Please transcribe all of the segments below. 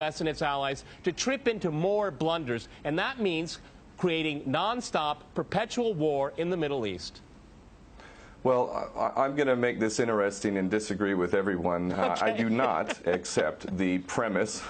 and its allies to trip into more blunders, and that means creating nonstop, perpetual war in the Middle East. Well, I'm going to make this interesting and disagree with everyone. Okay. I do not accept the premise,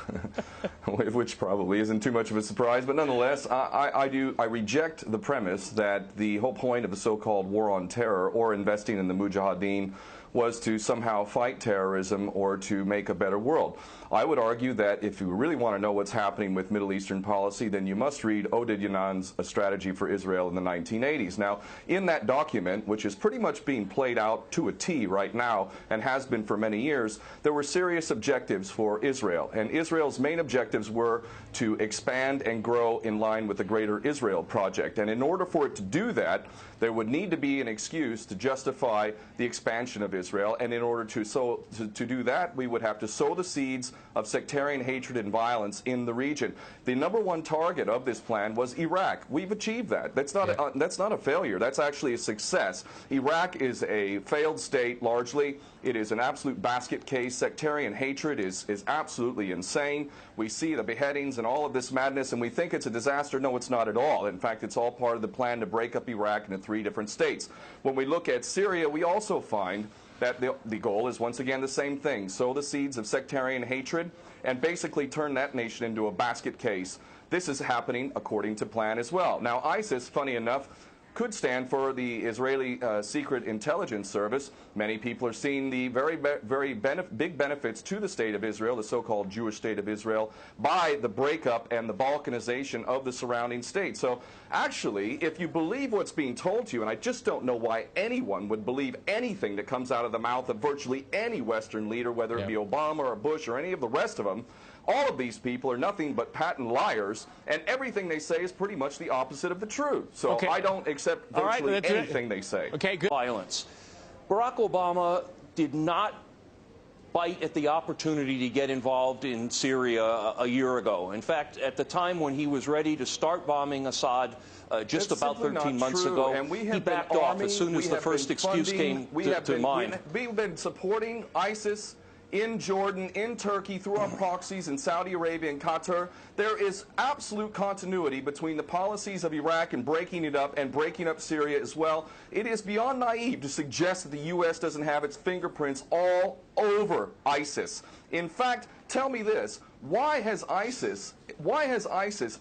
which probably isn't too much of a surprise, but nonetheless, I reject the premise that the whole point of the so-called war on terror or investing in the Mujahideen was to somehow fight terrorism or to make a better world. I would argue that if you really want to know what's happening with Middle Eastern policy, then you must read Oded Yanan's A Strategy for Israel in the 1980s. Now, in that document, which is pretty much being played out to a T right now and has been for many years, there were serious objectives for Israel. And Israel's main objectives were to expand and grow in line with the Greater Israel Project. And in order for it to do that, there would need to be an excuse to justify the expansion of Israel, and in order to do that, we would have to sow the seeds of sectarian hatred and violence in the region. The #1 target of this plan was Iraq. We've achieved that. That's not a failure. That's actually a success. Iraq is a failed state largely. It is an absolute basket case. Sectarian hatred is absolutely insane. We see the beheadings and all of this madness, and we think it's a disaster. No, it's not at all. In fact, it's all part of the plan to break up Iraq into 3 different states. When we look at Syria, we also find that the goal is once again the same thing: sow the seeds of sectarian hatred and basically turn that nation into a basket case. This is happening according to plan as well. Now, ISIS, funny enough, could stand for the Israeli Secret Intelligence Service. Many people are seeing the very big benefits to the state of Israel, the so-called Jewish state of Israel, by the breakup and the balkanization of the surrounding states. So actually, if you believe what's being told to you, and I just don't know why anyone would believe anything that comes out of the mouth of virtually any Western leader, whether it be Obama or Bush or any of the rest of them, all of these people are nothing but patent liars, and everything they say is pretty much the opposite of the truth. So I don't accept virtually anything they say. Okay, good. Violence. Barack Obama did not bite at the opportunity to get involved in Syria a year ago. In fact, at the time when he was ready to start bombing Assad just about 13 months ago, and he backed off as soon as the first excuse came to mind. We've been supporting ISIS in Jordan, in Turkey, through our proxies in Saudi Arabia and Qatar. There is absolute continuity between the policies of Iraq and breaking it up and breaking up Syria as well. It is beyond naive to suggest that the U.S. doesn't have its fingerprints all over ISIS. In fact, tell me this: why has ISIS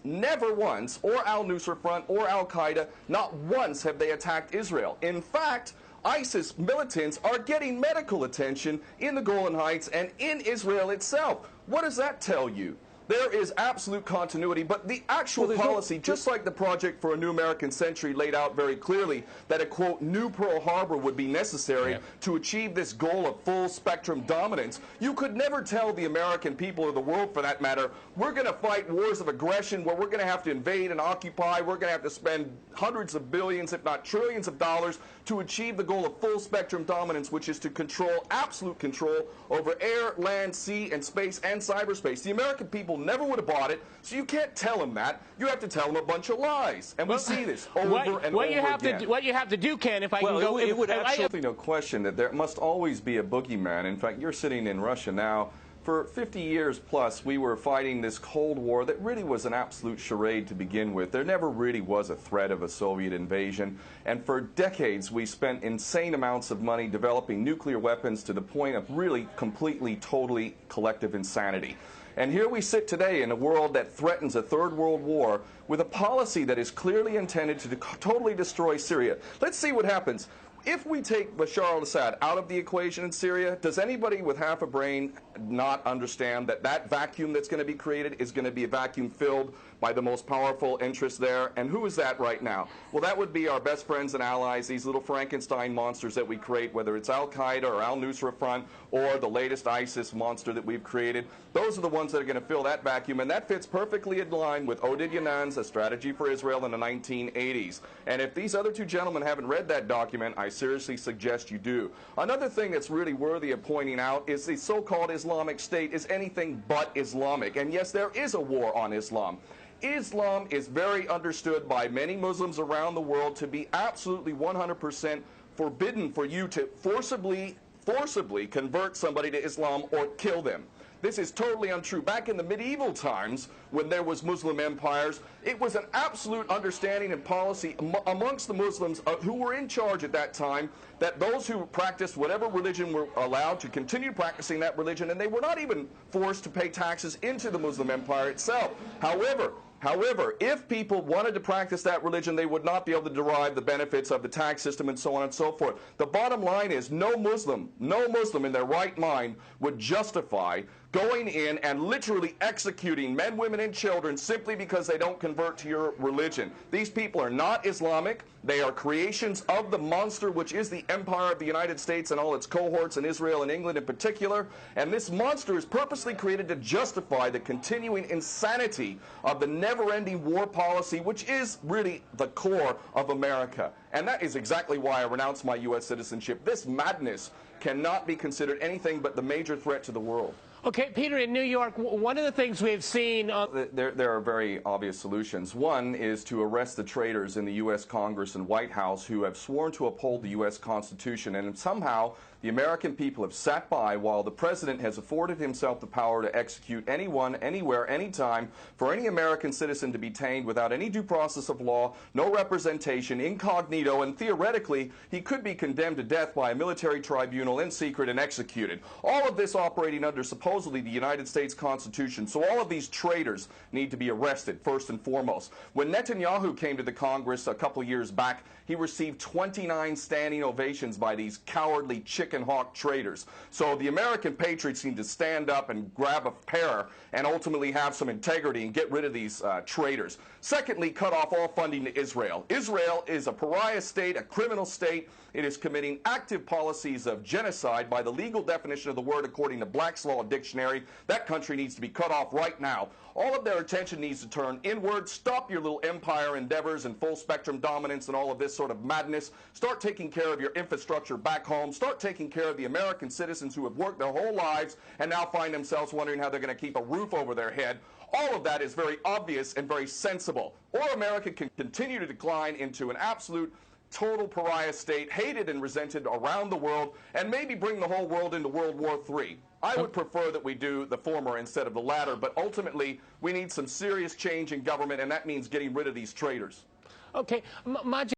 never once, or al-Nusra Front or al-Qaeda, not once have they attacked Israel? In fact, ISIS militants are getting medical attention in the Golan Heights and in Israel itself. What does that tell you? There is absolute continuity, but the actual policy, just like the Project for a New American Century laid out very clearly, that a, quote, new Pearl Harbor would be necessary to achieve this goal of full spectrum dominance. You could never tell the American people, or the world for that matter, we're going to fight wars of aggression where we're going to have to invade and occupy, we're going to have to spend hundreds of billions, if not trillions of dollars to achieve the goal of full spectrum dominance, which is to control, absolute control over air, land, sea, and space and cyberspace. The American people never would have bought it, so you can't tell them that. You have to tell them a bunch of lies. And we see this over and over again. What you have to do, Ken, if I can go... It would actually no question that there must always be a boogeyman. In fact, you're sitting in Russia now. For 50 years plus, we were fighting this Cold War that really was an absolute charade to begin with. There never really was a threat of a Soviet invasion. And for decades, we spent insane amounts of money developing nuclear weapons to the point of really completely, totally collective insanity. And here we sit today in a world that threatens a third world war with a policy that is clearly intended to totally destroy Syria. Let's see what happens. If we take Bashar al-Assad out of the equation in Syria, does anybody with half a brain not understand that that vacuum that's going to be created is going to be a vacuum filled by the most powerful interests there? And who is that right now? Well, that would be our best friends and allies, these little Frankenstein monsters that we create, whether it's al-Qaeda or al-Nusra Front or the latest ISIS monster that we've created. Those are the ones that are going to fill that vacuum, and that fits perfectly in line with Oded Yanan's A Strategy for Israel in the 1980s. And if these other two gentlemen haven't read that document, I seriously suggest you do. Another thing that's really worthy of pointing out is the so-called Islamic State is anything but Islamic. And yes, there is a war on Islam. Islam is very understood by many Muslims around the world to be absolutely 100% forbidden for you to forcibly convert somebody to Islam or kill them. This is totally untrue. Back in the medieval times, when there was Muslim empires, it was an absolute understanding and policy amongst the Muslims who were in charge at that time that those who practiced whatever religion were allowed to continue practicing that religion, and they were not even forced to pay taxes into the Muslim empire itself. However, if people wanted to practice that religion, they would not be able to derive the benefits of the tax system and so on and so forth. The bottom line is no Muslim in their right mind would justify going in and literally executing men, women, and children simply because they don't convert to your religion. These people are not Islamic. They are creations of the monster, which is the empire of the United States and all its cohorts in Israel and England in particular. And this monster is purposely created to justify the continuing insanity of the never-ending war policy, which is really the core of America. And that is exactly why I renounce my U.S. citizenship. This madness cannot be considered anything but the major threat to the world. Okay, Peter, in New York, one of the things we've seen... There are very obvious solutions. One is to arrest the traitors in the U.S. Congress and White House who have sworn to uphold the U.S. Constitution, and somehow the American people have sat by while the president has afforded himself the power to execute anyone, anywhere, anytime, for any American citizen to be detained without any due process of law, no representation, incognito, and theoretically he could be condemned to death by a military tribunal in secret and executed. All of this operating under supposedly the United States Constitution. So all of these traitors need to be arrested, first and foremost. When Netanyahu came to the Congress a couple of years back, he received 29 standing ovations by these cowardly chicken hawk traitors. So the American patriots need to stand up and grab a pair and ultimately have some integrity and get rid of these traitors. Secondly, cut off all funding to Israel. Israel is a pariah state, a criminal state. It is committing active policies of genocide by the legal definition of the word according to Black's Law Dictionary. That country needs to be cut off right now. All of their attention needs to turn inward. Stop your little empire endeavors and full spectrum dominance and all of this sort of madness. Start taking care of your infrastructure back home. Start taking care of the American citizens who have worked their whole lives and now find themselves wondering how they're going to keep a roof over their head. All of that is very obvious and very sensible. Or America can continue to decline into an absolute total pariah state, hated and resented around the world, and maybe bring the whole world into World War III. I would prefer that we do the former instead of the latter, but ultimately we need some serious change in government, and that means getting rid of these traitors. Okay, Majid.